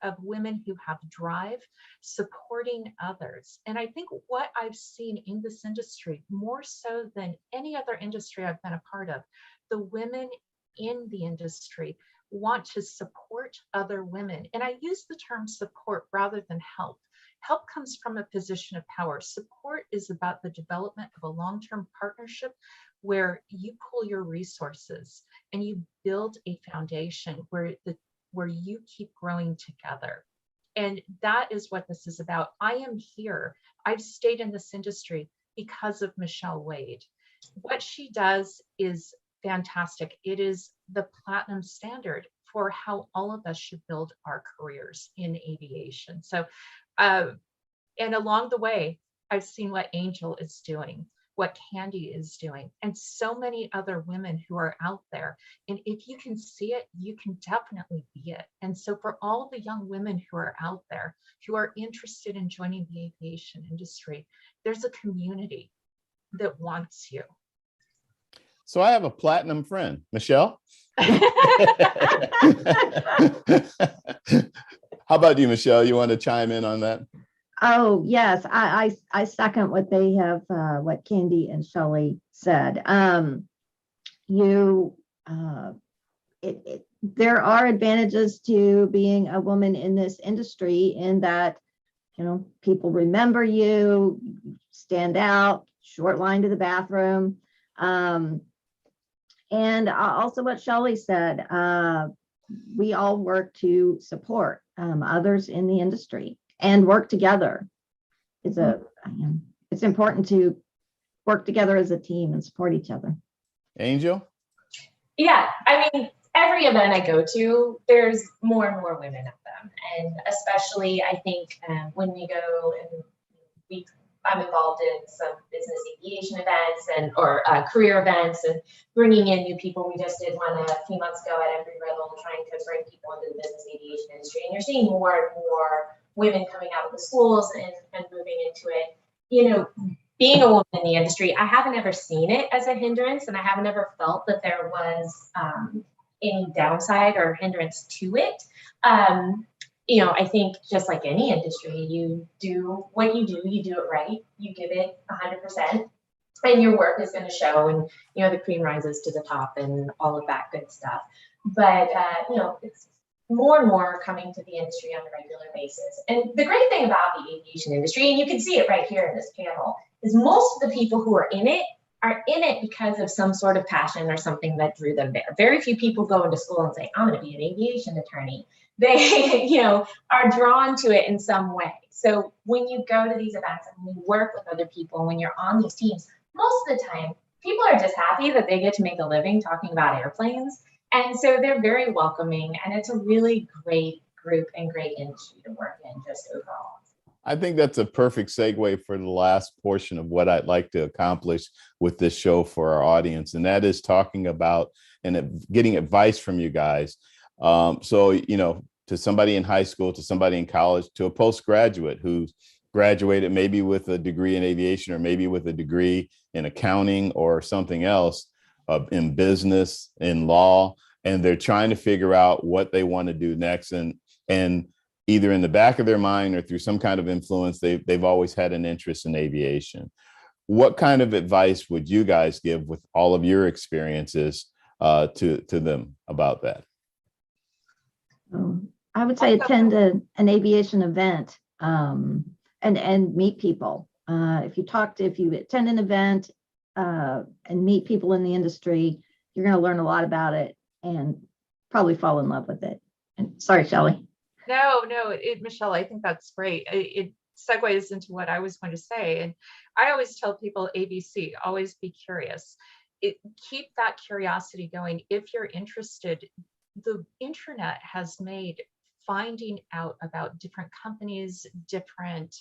of women who have drive, supporting others. And I think what I've seen in this industry, more so than any other industry I've been a part of, the women in the industry want to support other women. And I use the term support rather than help. Help comes from a position of power. Support is about the development of a long-term partnership where you pool your resources and you build a foundation where you keep growing together. And that is what this is about. I am here. I've stayed in this industry because of Michelle Wade. What she does is fantastic. It is the platinum standard for how all of us should build our careers in aviation. So, and along the way, I've seen what Angel is doing, what Kandi is doing, and so many other women who are out there. And if you can see it, you can definitely be it. And so for all the young women who are out there, who are interested in joining the aviation industry, there's a community that wants you. So I have a platinum friend, Michelle. How about you, Michelle? You want to chime in on that? Oh, yes, I second what they have, what Kandi and Shelley said. There are advantages to being a woman in this industry in that, people remember you, stand out, short line to the bathroom. And also what Shelley said, we all work to support others in the industry and work together. It's important to work together as a team and support each other. Angel? Yeah, I mean, every event I go to, there's more and more women at them. And especially, I think when we go and I'm involved in some business aviation events or career events and bringing in new people. We just did one a few months ago at Embry-Riddle, trying to bring people into the business aviation industry. And you're seeing more and more women coming out of the schools and moving into it. Being a woman in the industry, I haven't ever seen it as a hindrance, and I haven't ever felt that there was any downside or hindrance to it. I think just like any industry, you do what you do it right, you give it 100%, and your work is going to show, and the cream rises to the top and all of that good stuff. But it's more and more coming to the industry on a regular basis. And the great thing about the aviation industry, and you can see it right here in this panel, is most of the people who are in it because of some sort of passion or something that drew them there. Very few people go into school and say, I'm going to be an aviation attorney. They, are drawn to it in some way. So when you go to these events and when you work with other people, when you're on these teams, most of the time, people are just happy that they get to make a living talking about airplanes. And so they're very welcoming, and it's a really great group and great industry to work in just overall. I think that's a perfect segue for the last portion of what I'd like to accomplish with this show for our audience. And that is talking about and getting advice from you guys. To somebody in high school, to somebody in college, to a postgraduate who's graduated maybe with a degree in aviation or maybe with a degree in accounting or something else, in business, in law, and they're trying to figure out what they want to do next. And either in the back of their mind or through some kind of influence, they've always had an interest in aviation. What kind of advice would you guys give with all of your experiences to them about that? I would say attend an aviation event and meet people. If you attend an event and meet people in the industry, you're going to learn a lot about it and probably fall in love with it. And sorry, Shelley. No, Michelle, I think that's great. It segues into what I was going to say. And I always tell people ABC, always be curious. Keep that curiosity going. If you're interested, the internet has made finding out about different companies, different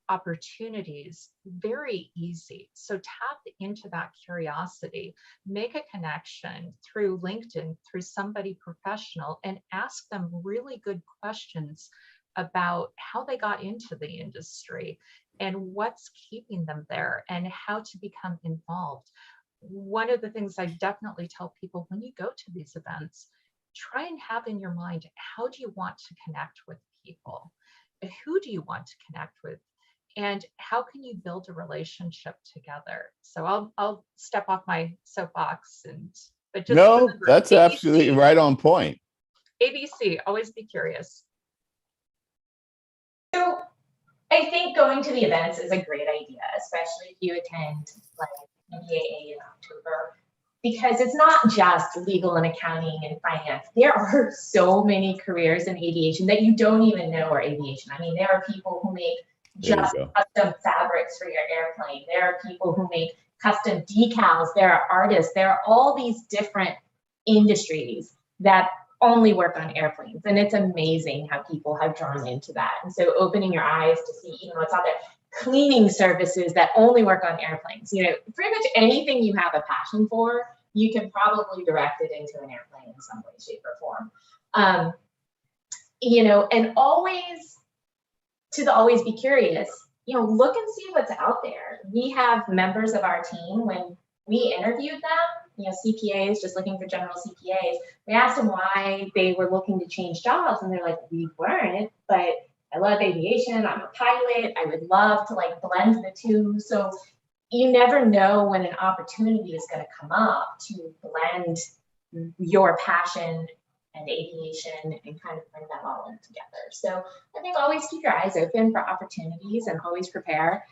opportunities very easy. So tap into that curiosity, make a connection through LinkedIn, through somebody professional, and ask them really good questions about how they got into the industry and what's keeping them there and how to become involved. one of the things I definitely tell people when you go to these events, try and have in your mind, how do you want to connect with people? Who do you want to connect with? And how can you build a relationship together? So I'll step off my soapbox but just No, remember, that's absolutely right on point. ABC, always be curious. So I think going to the events is a great idea, especially if you attend like NBAA in October, because it's not just legal and accounting and finance. There are so many careers in aviation that you don't even know are aviation. I mean, there are people who make just custom fabrics for your airplane. There are people who make custom decals. There are artists. There are all these different industries that only work on airplanes. And it's amazing how people have drawn into that. And so opening your eyes to see even what's out there, cleaning services that only work on airplanes, pretty much anything you have a passion for, you can probably direct it into an airplane in some way, shape, or form. And always be curious, look and see what's out there. We have members of our team, when we interviewed them, CPAs, just looking for general CPAs, we asked them why they were looking to change jobs. And they're like, we weren't, but I love aviation. I'm a pilot. I would love to blend the two. So you never know when an opportunity is going to come up to blend your passion and aviation and kind of bring that all in together. So I think always keep your eyes open for opportunities and always prepare.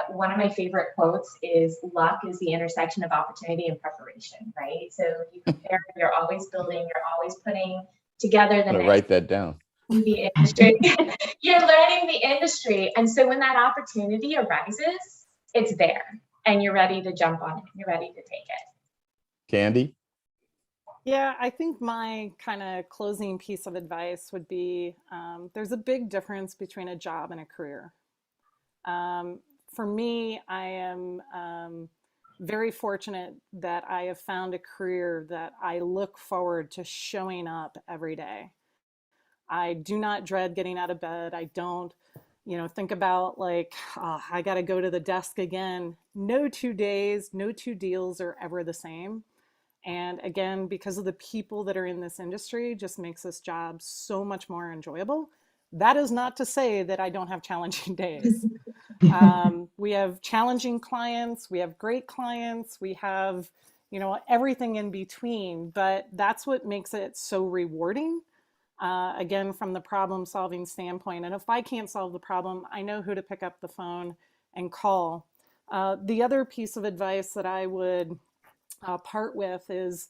One of my favorite quotes is, luck is the intersection of opportunity and preparation, right? So you prepare, you're always building, you're always putting together the next. Write that down. The industry. You're learning the industry. And so when that opportunity arises, it's there and you're ready to jump on it. You're ready to take it. Kandi? Yeah, I think my kind of closing piece of advice would be, there's a big difference between a job and a career. For me, I am very fortunate that I have found a career that I look forward to showing up every day. I do not dread getting out of bed. I don't, think about I got to go to the desk again. No 2 days, no 2 deals are ever the same. And again, because of the people that are in this industry, just makes this job so much more enjoyable. That is not to say that I don't have challenging days. We have challenging clients, we have great clients, we have, everything in between, but that's what makes it so rewarding. Again, from the problem solving standpoint. And if I can't solve the problem, I know who to pick up the phone and call. The other piece of advice that I would part with is,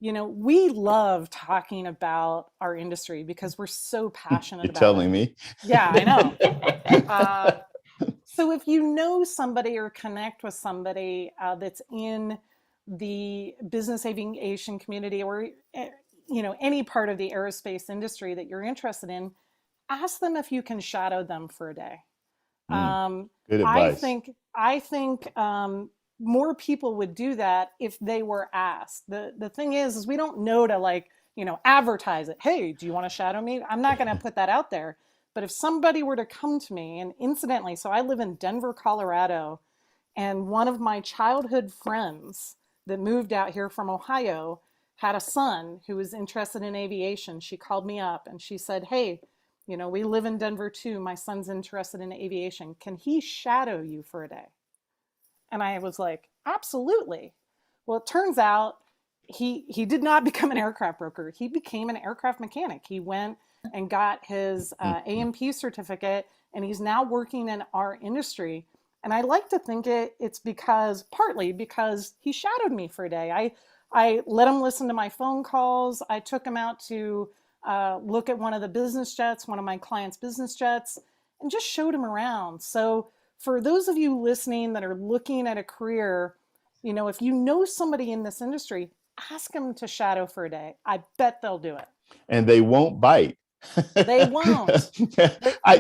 we love talking about our industry because we're so passionate about it. You're telling me? Yeah, I know. So if you know somebody or connect with somebody that's in the business aviation community or any part of the aerospace industry that you're interested in, ask them if you can shadow them for a day. Good advice. I think more people would do that if they were asked. The thing is we don't know to advertise it. Hey, do you want to shadow me? I'm not going to put that out there. But if somebody were to come to me, and incidentally, so I live in Denver, Colorado, and one of my childhood friends that moved out here from Ohio had a son who was interested in aviation. She called me up and she said, hey, we live in Denver too. My son's interested in aviation. Can he shadow you for a day? And I was like, absolutely. Well, it turns out he did not become an aircraft broker. He became an aircraft mechanic. He went and got his A&P certificate, and he's now working in our industry. And I like to think it's partly because he shadowed me for a day. I let him listen to my phone calls. I took him out to look at one of the business jets, one of my clients' business jets, and just showed him around. So for those of you listening that are looking at a career, if you know somebody in this industry, ask them to shadow for a day. I bet they'll do it. And they won't bite. They won't.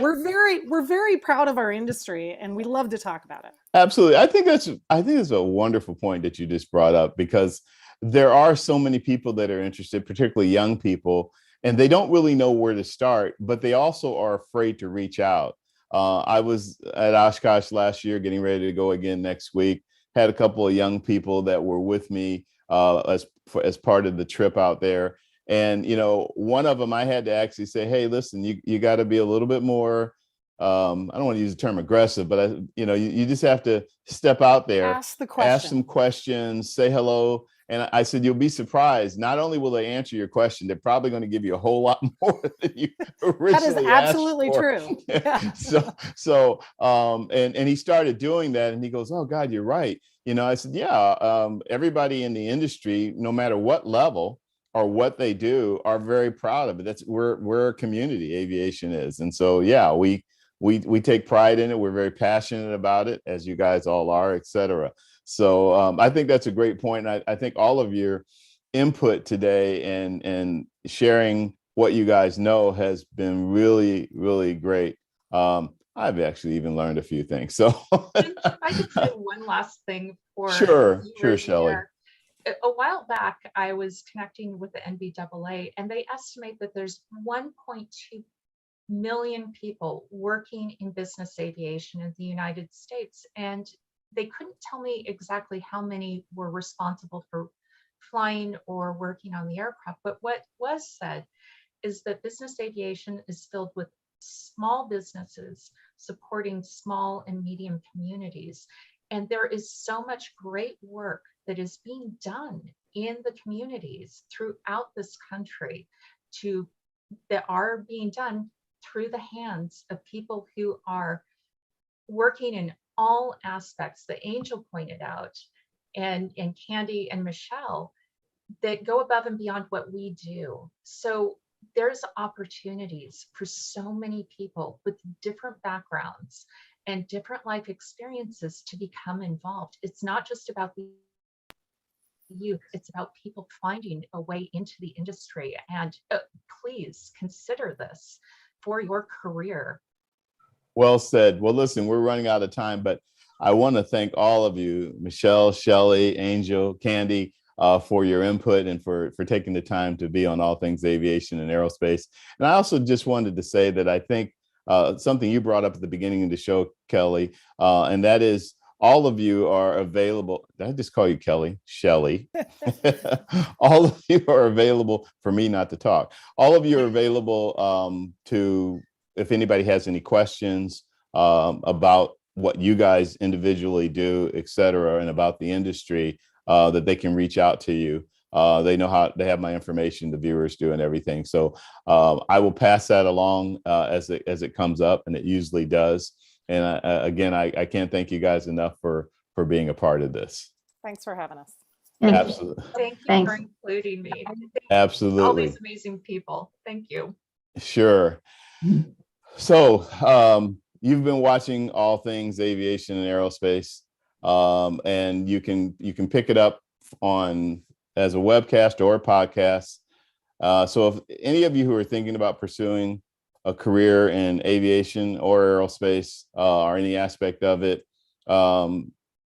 We're very proud of our industry, and we love to talk about it. Absolutely. I think it's a wonderful point that you just brought up, because there are so many people that are interested, particularly young people, and they don't really know where to start, but they also are afraid to reach out. I was at Oshkosh last year, getting ready to go again next week. had a couple of young people that were with me as part of the trip out there. And, you know, one of them I had to actually say, hey, listen, you got to be a little bit more, I don't want to use the term aggressive, but you just have to step out there, Ask the question. ask some questions, say hello. And I said, you'll be surprised. Not only will they answer your question, they're probably going to give you a whole lot more than you originally asked for. That is absolutely true. Yeah. And he started doing that, and he goes, oh God, you're right. You know, I said, yeah, everybody in the industry, no matter what level or what they do, are very proud of it. We're a community, aviation is. And so, yeah, we take pride in it. We're very passionate about it, as you guys all are, et cetera. So I think that's a great point. And I think all of your input today and sharing what you guys know has been really, really great. I've actually even learned a few things. So I could say one last thing for Sure, viewers Shelley. there. A while back, I was connecting with the NBAA, and they estimate that there's 1.2 million people working in business aviation in the United States. And they couldn't tell me exactly how many were responsible for flying or working on the aircraft. But what was said is that business aviation is filled with small businesses supporting small and medium communities. And there is so much great work that is being done in the communities throughout this country that are being done through the hands of people who are working in all aspects that Angel pointed out, and Kandi and Michelle, that go above and beyond what we do. So there's opportunities for so many people with different backgrounds and different life experiences to become involved. It's not just about the youth, it's about people finding a way into the industry. And please consider this for your career. Well said. Well, listen, we're running out of time, but I want to thank all of you, Michelle, Shelley, Angel, Kandi, for your input and for taking the time to be on All Things Aviation and Aerospace. And I also just wanted to say that I think something you brought up at the beginning of the show, Kelly, and that is all of you are available. Did I just call you Kelly? Shelley. All of you are available for me not to talk. All of you are available to, if anybody has any questions about what you guys individually do, et cetera, and about the industry, that they can reach out to you. They know how, they have my information, the viewers do, and everything. So I will pass that along as it comes up, and it usually does. And again, I can't thank you guys enough for being a part of this. Thanks for having us. Absolutely. Thank you Thanks. for including me. Absolutely. All these amazing people. Thank you. Sure. So you've been watching All Things Aviation and Aerospace, and you can pick it up on as a webcast or a podcast. So if any of you who are thinking about pursuing a career in aviation or aerospace or any aspect of it,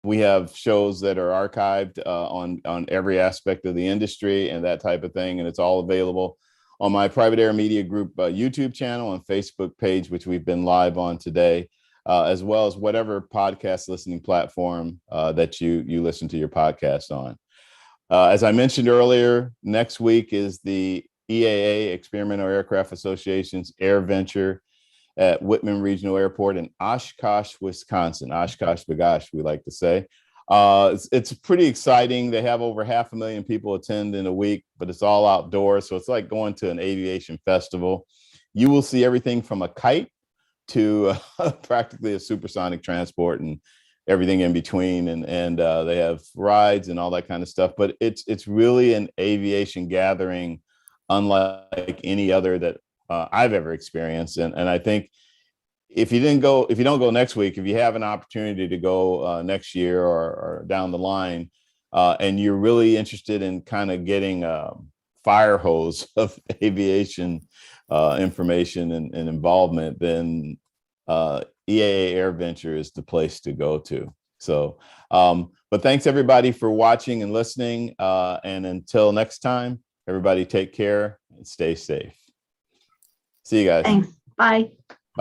we have shows that are archived on every aspect of the industry and that type of thing, and it's all available on my Private Air Media Group YouTube channel and Facebook page, which we've been live on today, as well as whatever podcast listening platform that you listen to your podcast on. As I mentioned earlier, next week is the EAA, Experimental Aircraft Association's Air Venture at Whitman Regional Airport in Oshkosh, Wisconsin. Oshkosh Bagosh, we like to say. It's pretty exciting. They have over 500,000 people attend in a week, but it's all outdoors. So it's like going to an aviation festival. You will see everything from a kite to practically a supersonic transport and everything in between. And they have rides and all that kind of stuff. But it's really an aviation gathering unlike any other that I've ever experienced. And I think if you don't go next week, if you have an opportunity to go next year or down the line, and you're really interested in kind of getting a fire hose of aviation information and involvement, then EAA Air Venture is the place to go to. So, but thanks everybody for watching and listening. And until next time, everybody take care and stay safe. See you guys. Thanks. Bye.